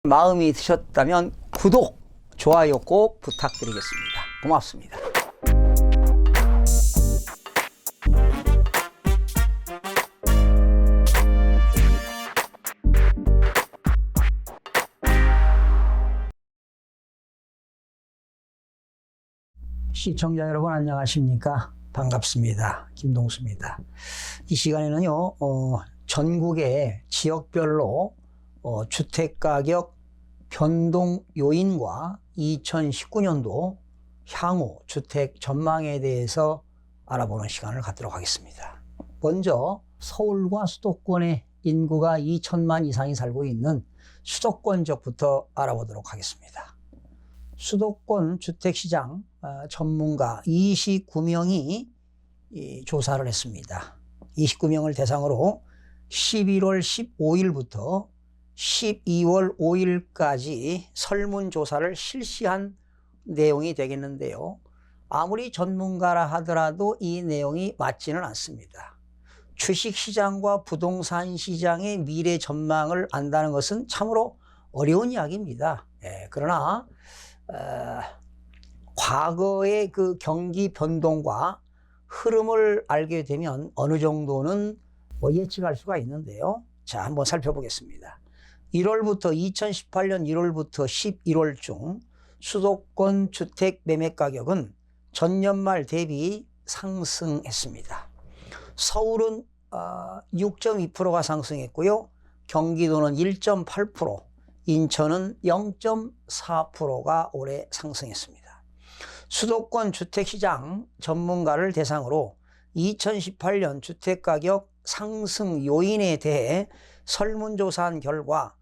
마음이 드셨다면 구독, 좋아요 꼭 부탁드리겠습니다. 고맙습니다. 시청자 여러분 안녕하십니까? 반갑습니다. 김동수입니다. 이 시간에는요, 전국의 지역별로 주택가격 변동 요인과 2019년도 향후 주택 전망에 대해서 알아보는 시간을 갖도록 하겠습니다. 먼저 서울과 수도권의 인구가 2천만 이상이 살고 있는 수도권 지역부터 알아보도록 하겠습니다. 수도권 주택시장 전문가 29명이 조사를 했습니다. 29명을 대상으로 11월 15일부터 12월 5일까지 설문조사를 실시한 내용이 되겠는데요. 아무리 전문가라 하더라도 이 내용이 맞지는 않습니다. 주식시장과 부동산 시장의 미래 전망을 안다는 것은 참으로 어려운 이야기입니다. 그러나 과거의 그 경기 변동과 흐름을 알게 되면 어느 정도는 예측할 수가 있는데요. 자, 한번 살펴보겠습니다. 2018년 1월부터 11월 중 수도권 주택 매매 가격은 전년 말 대비 상승했습니다. 서울은 6.2%가 상승했고요. 경기도는 1.8%, 인천은 0.4%가 올해 상승했습니다. 수도권 주택시장 전문가를 대상으로 2018년 주택가격 상승 요인에 대해 설문조사한 결과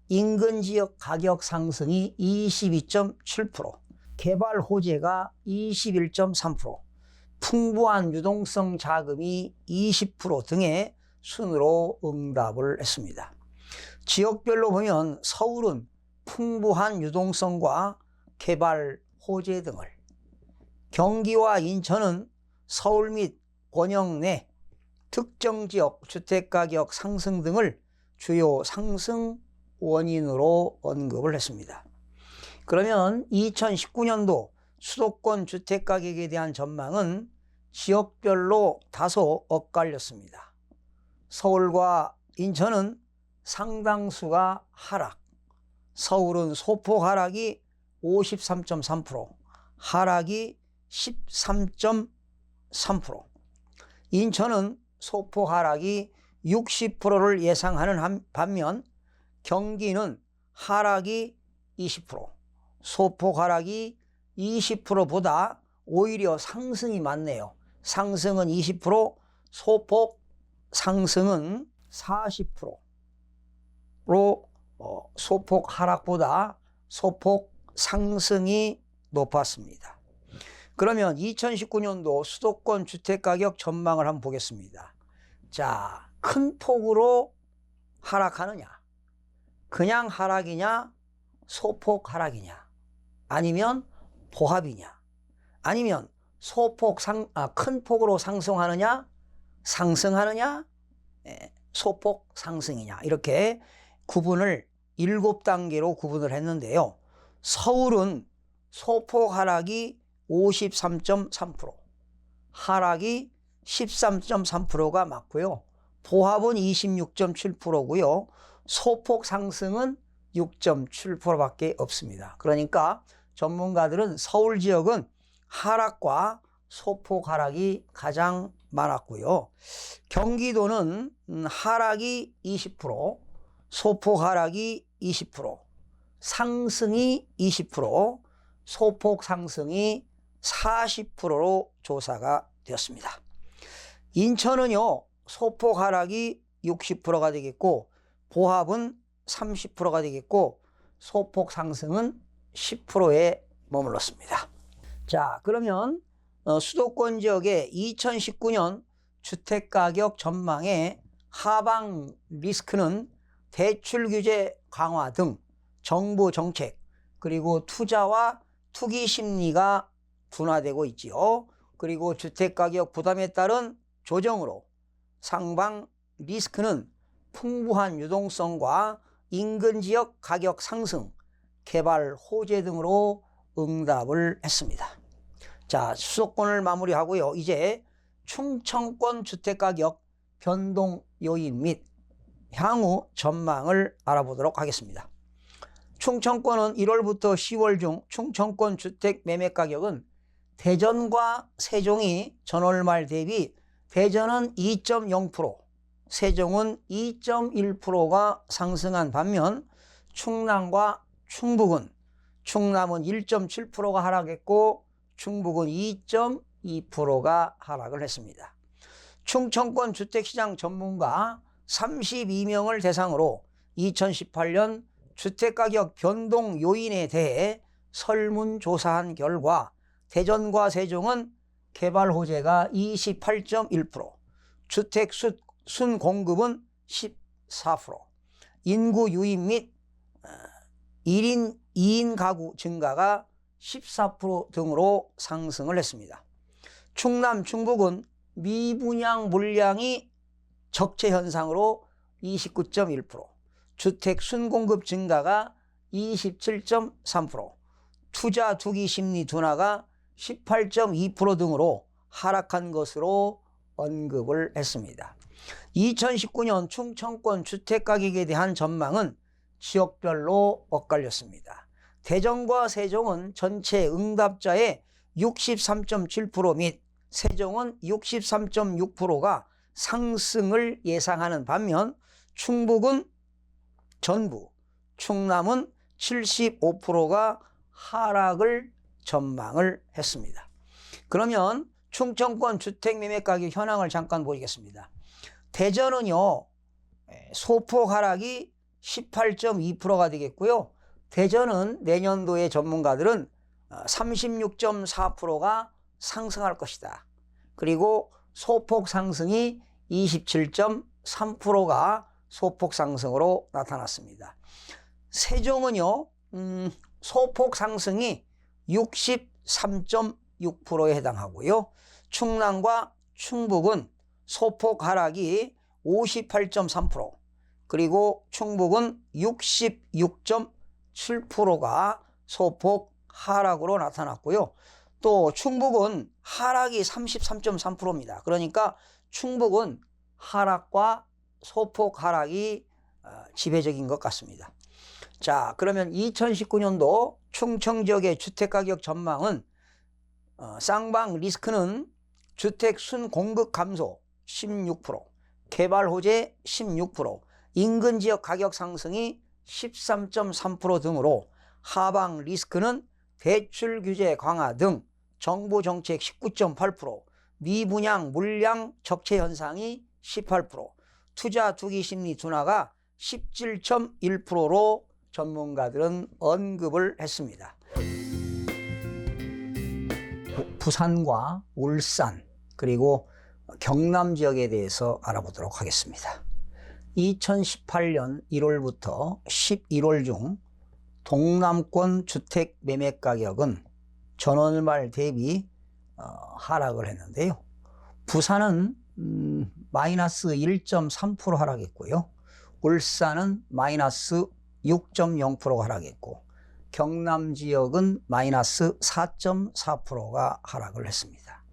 인근 지역 가격 상승이 22.7%, 개발 호재가 21.3%, 풍부한 유동성 자금이 20% 등의 순으로 응답을 했습니다. 지역별로 보면 서울은 풍부한 유동성과 개발 호재 등을, 경기와 인천은 서울 및 권역 내 특정 지역 주택가격 상승 등을 주요 상승 원인으로 언급을 했습니다. 그러면 2019년도 수도권 주택가격에 대한 전망은 지역별로 다소 엇갈렸습니다. 서울과 인천은 상당수가 하락, 서울은 소폭 하락이 53.3%, 하락이 13.3%, 인천은 소폭 하락이 60%를 예상하는 반면 경기는 하락이 20%, 소폭 하락이 20%보다 오히려 상승이 많네요. 상승은 20%, 소폭 상승은 40%로 소폭 하락보다 소폭 상승이 높았습니다. 그러면 2019년도 수도권 주택가격 전망을 한번 보겠습니다. 자, 큰 폭으로 하락하느냐, 그냥 하락이냐, 소폭 하락이냐, 아니면 보합이냐, 아니면 큰 폭으로 상승하느냐, 상승하느냐, 소폭 상승이냐, 이렇게 구분을 7단계로 구분을 했는데요. 서울은 소폭 하락이 53.3%, 하락이 13.3%가 맞고요. 보합은 26.7%고요. 소폭 상승은 6.7%밖에 없습니다. 그러니까 전문가들은 서울 지역은 하락과 소폭 하락이 가장 많았고요. 경기도는 하락이 20%, 소폭 하락이 20%, 상승이 20%, 소폭 상승이 40%로 조사가 되었습니다. 인천은요, 소폭 하락이 60%가 되겠고, 보합은 30%가 되겠고, 소폭 상승은 10%에 머물렀습니다. 자, 그러면 수도권 지역의 2019년 주택가격 전망의 하방 리스크는 대출 규제 강화 등 정부 정책, 그리고 투자와 투기 심리가 둔화되고 있지요. 그리고 주택가격 부담에 따른 조정으로 상방 리스크는 풍부한 유동성과 인근 지역 가격 상승, 개발 호재 등으로 응답을 했습니다. 자, 수도권을 마무리하고요. 이제 충청권 주택가격 변동 요인 및 향후 전망을 알아보도록 하겠습니다. 충청권은 1월부터 10월 중 충청권 주택 매매 가격은 대전과 세종이 전월 말 대비 대전은 2.0%, 세종은 2.1%가 상승한 반면 충남과 충북은 충남은 1.7%가 하락했고 충북은 2.2%가 하락을 했습니다. 충청권 주택시장 전문가 32명을 대상으로 2018년 주택가격 변동 요인에 대해 설문조사한 결과 대전과 세종은 개발 호재가 28.1%, 주택 순공급은 14%, 인구 유입 및 1인 2인 가구 증가가 14% 등으로 상승을 했습니다. 충남, 충북은 미분양 물량이 적체 현상으로 29.1%, 주택 순공급 증가가 27.3%, 투자 투기 심리 둔화가 18.2% 등으로 하락한 것으로 언급을 했습니다. 2019년 충청권 주택가격에 대한 전망은 지역별로 엇갈렸습니다. 대전과 세종은 전체 응답자의 63.7% 및 세종은 63.6%가 상승을 예상하는 반면 충북은 전부, 충남은 75%가 하락을 전망을 했습니다. 그러면 충청권 주택매매가격 현황을 잠깐 보겠습니다. 대전은요, 소폭 하락이 18.2%가 되겠고요. 대전은 내년도의 전문가들은 36.4%가 상승할 것이다. 그리고 소폭 상승이 27.3%가 소폭 상승으로 나타났습니다. 세종은요, 소폭 상승이 63.6%에 해당하고요. 충남과 충북은 소폭 하락이 58.3%, 그리고 충북은 66.7%가 소폭 하락으로 나타났고요. 또 충북은 하락이 33.3%입니다. 그러니까 충북은 하락과 소폭 하락이 지배적인 것 같습니다. 자, 그러면 2019년도 충청 지역의 주택가격 전망은 쌍방 리스크는 주택 순공급 감소 16%, 개발 호재 16%, 인근 지역 가격 상승이 13.3% 등으로 하방 리스크는 대출 규제 강화 등 정부 정책 19.8%, 미분양 물량 적체 현상이 18%, 투자 투기 심리 둔화가 17.1%로 전문가들은 언급을 했습니다. 부산과 울산 그리고 경남 지역에 대해서 알아보도록 하겠습니다. 2018년 1월부터 11월 중 동남권 주택 매매 가격은 전월 말 대비 하락을 했는데요. 부산은 마이너스 1.3% 하락했고요. 울산은 마이너스 6.0%가 하락했고 경남 지역은 마이너스 4.4%가 하락을 했습니다.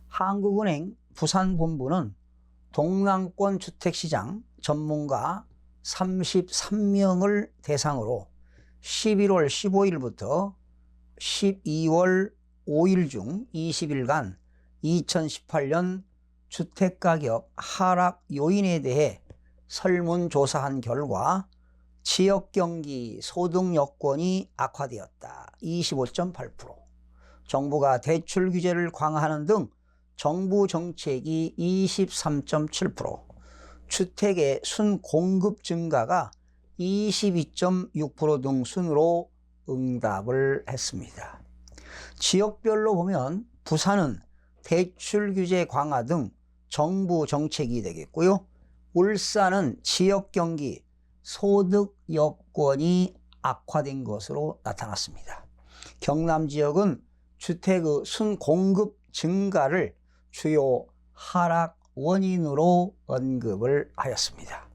한국은행 부산본부는 동남권 주택시장 전문가 33명을 대상으로 11월 15일부터 12월 5일 중 20일간 2018년 주택가격 하락 요인에 대해 설문조사한 결과 지역경기 소득 여건이 악화되었다 25.8%, 정부가 대출 규제를 강화하는 등 정부 정책이 23.7%, 주택의 순공급 증가가 22.6% 등 순으로 응답을 했습니다. 지역별로 보면 부산은 대출 규제 강화 등 정부 정책이 되겠고요. 울산은 지역 경기 소득 여건이 악화된 것으로 나타났습니다. 경남 지역은 주택의 순공급 증가를 주요 하락 원인으로 언급을 하였습니다.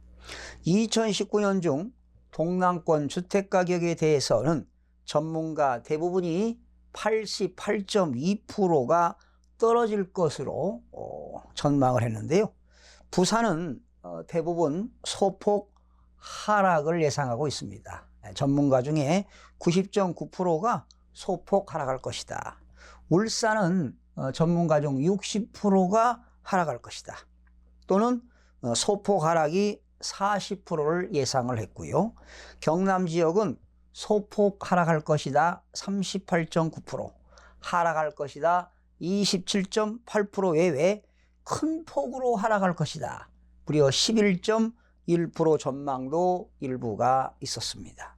2019년 중 동남권 주택가격에 대해서는 전문가 대부분이 88.2%가 떨어질 것으로 전망을 했는데요. 부산은 대부분 소폭 하락을 예상하고 있습니다. 전문가 중에 90.9%가 소폭 하락할 것이다. 울산은 전문가 중 60%가 하락할 것이다. 또는 소폭 하락이 40%를 예상을 했고요. 경남 지역은 소폭 하락할 것이다 38.9%, 하락할 것이다 27.8% 외에 큰 폭으로 하락할 것이다 무려 11.1% 전망도 일부가 있었습니다.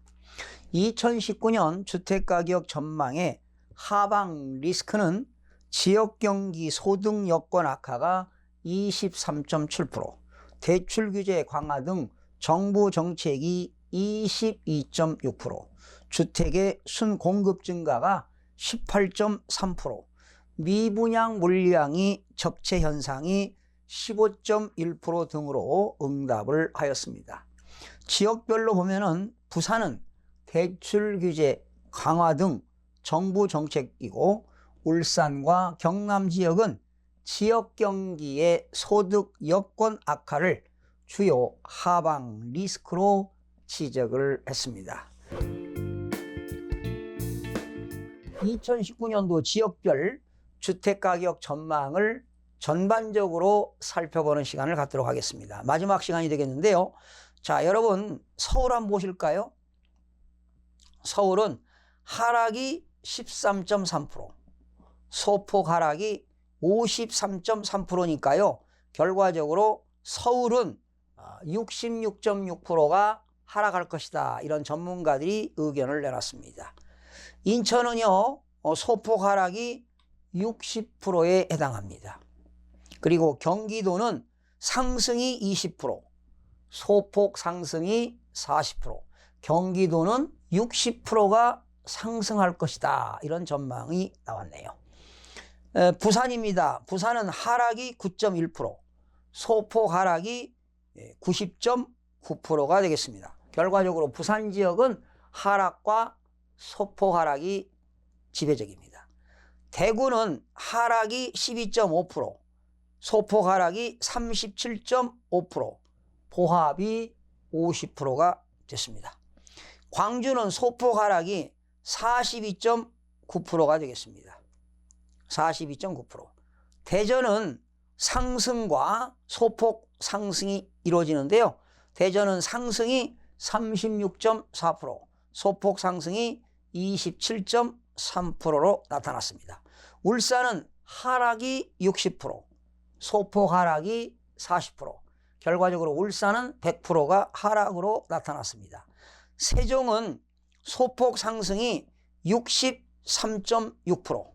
2019년 주택가격 전망의 하방 리스크는 지역경기 소득 여건 악화가 23.7%, 대출 규제 강화 등 정부 정책이 22.6%, 주택의 순공급 증가가 18.3%, 미분양 물량이 적체 현상이 15.1% 등으로 응답을 하였습니다. 지역별로 보면은 부산은 대출 규제 강화 등 정부 정책이고, 울산과 경남 지역은 지역 경기의 소득 여건 악화를 주요 하방 리스크로 지적을 했습니다. 2019년도 지역별 주택가격 전망을 전반적으로 살펴보는 시간을 갖도록 하겠습니다. 마지막 시간이 되겠는데요. 자, 여러분 서울 한번 보실까요? 서울은 하락이 13.3%, 소폭 하락이 53.3%니까요. 결과적으로 서울은 66.6%가 하락할 것이다. 이런 전문가들이 의견을 내놨습니다. 인천은요, 소폭 하락이 60%에 해당합니다. 그리고 경기도는 상승이 20%, 소폭 상승이 40%, 경기도는 60%가 상승할 것이다. 이런 전망이 나왔네요. 부산입니다. 부산은 하락이 9.1%, 소폭 하락이 90.9%가 되겠습니다. 결과적으로 부산 지역은 하락과 소폭 하락이 지배적입니다. 대구는 하락이 12.5%, 소폭 하락이 37.5%, 보합이 50%가 됐습니다. 광주는 소폭 하락이 42.9%가 되겠습니다. 42.9%. 대전은 상승과 소폭 상승이 이루어지는데요. 대전은 상승이 36.4%, 소폭 상승이 27.3%로 나타났습니다. 울산은 하락이 60%, 소폭 하락이 40%, 결과적으로 울산은 100%가 하락으로 나타났습니다. 세종은 소폭 상승이 63.6%,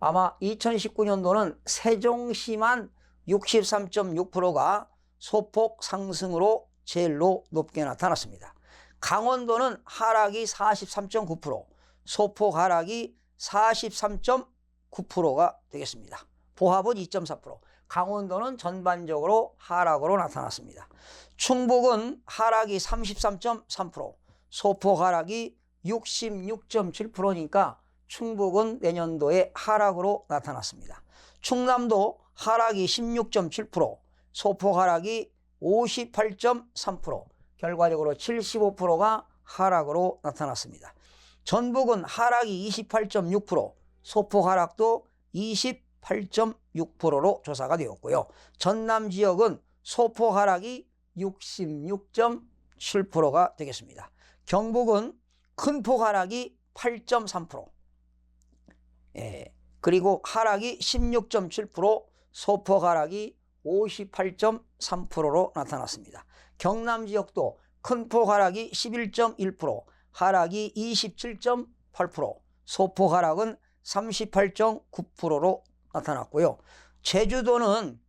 아마 2019년도는 세종시만 63.6%가 소폭 상승으로 제일로 높게 나타났습니다. 강원도는 하락이 43.9%, 소폭 하락이 43.9%가 되겠습니다. 보합은 2.4%, 강원도는 전반적으로 하락으로 나타났습니다. 충북은 하락이 33.3%, 소폭 하락이 66.7%니까 충북은 내년도에 하락으로 나타났습니다. 충남도 하락이 16.7%, 소폭 하락이 58.3%, 결과적으로 75%가 하락으로 나타났습니다. 전북은 하락이 28.6%, 소폭 하락도 28.6%로 조사가 되었고요. 전남 지역은 소폭 하락이 66.7%가 되겠습니다. 경북은 큰 폭 하락이 8.3%, 그리고 하락이 16.7%, 소폭 하락이 58.3%로 나타났습니다. 경남 지역도 큰 폭 하락이 11.1%, 하락이 27.8%, 소폭 하락은 38.9%로 나타났고요. 제주도는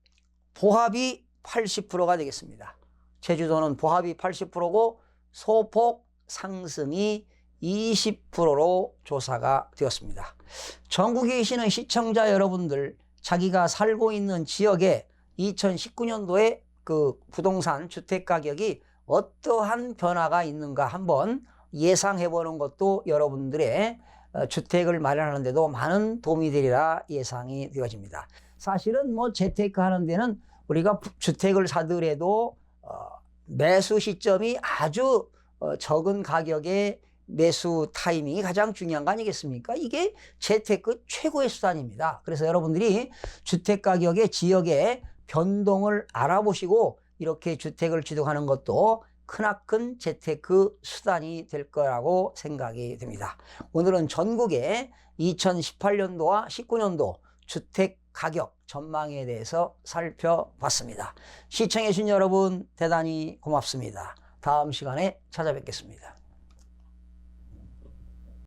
보합이 80%가 되겠습니다. 제주도는 보합이 80%고 소폭 상승이 20%로 조사가 되었습니다. 전국에 계시는 시청자 여러분들, 자기가 살고 있는 지역에 2019년도에 그 부동산 주택 가격이 어떠한 변화가 있는가 한번 예상해 보는 것도 여러분들의 주택을 마련하는 데도 많은 도움이 되리라 예상이 되어집니다. 사실은 뭐 재테크 하는 데는 우리가 주택을 사더라도 매수 시점이 아주 적은 가격에 매수 타이밍이 가장 중요한 거 아니겠습니까? 이게 재테크 최고의 수단입니다. 그래서 여러분들이 주택 가격의 지역의 변동을 알아보시고 이렇게 주택을 취득하는 것도 크나큰 재테크 수단이 될 거라고 생각이 듭니다. 오늘은 전국의 2018년도와 19년도 주택 가격 전망에 대해서 살펴봤습니다. 시청해 주신 여러분 대단히 고맙습니다. 다음 시간에 찾아뵙겠습니다.